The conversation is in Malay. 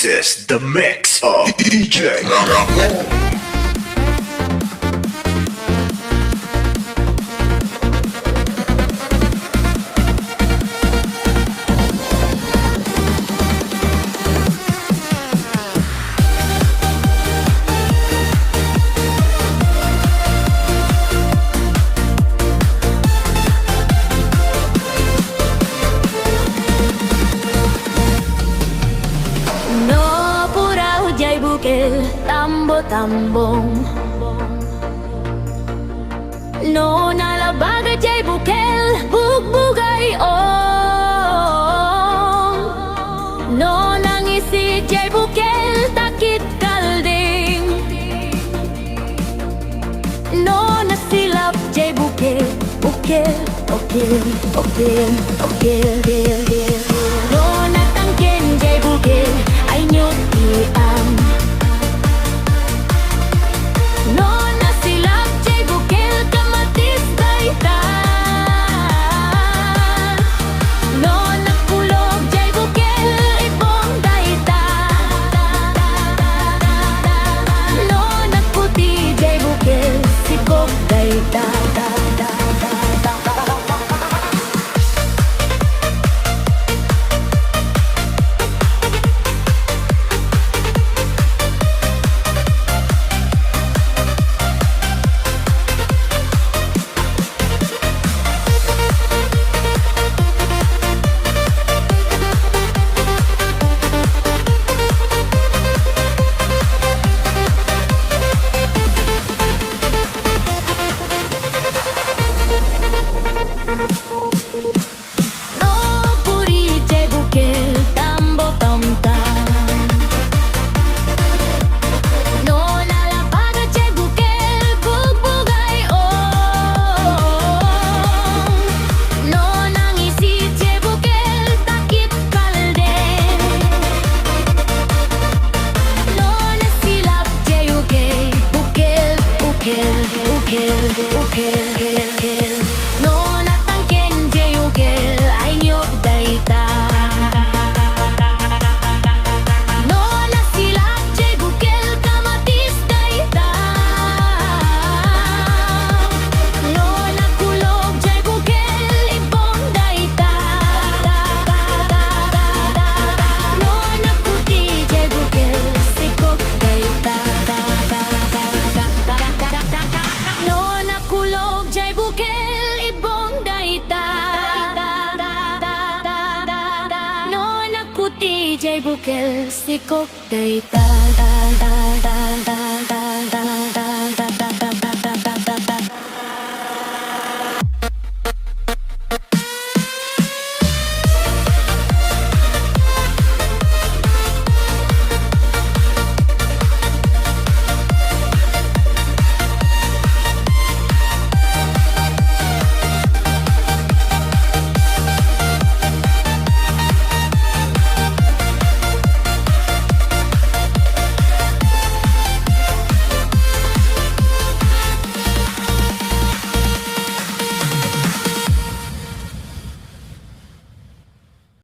This is the mix of DJ Ramon. Tambong no nalabaga jay bukel bugbugay on no nangisi jay bukel takit kalding no nasilap jay bukel bukel bukel bukel bukel no natangken jay bukel ay nyot iam. No nasilap jay bukel kamatis daytan. No nakulog jay bukel ibong daytan. No naputi jay bukel sikog daytan. No natangken jay bukel ay nyot daytan. No nasilap jay bukel kamatis daytan. No nakulog jay bukel ibong daytan. No naputi jay bukel sikog daytan. No nakulog jay bukel ibong daytan. No naputi jay bukel sikog daytan.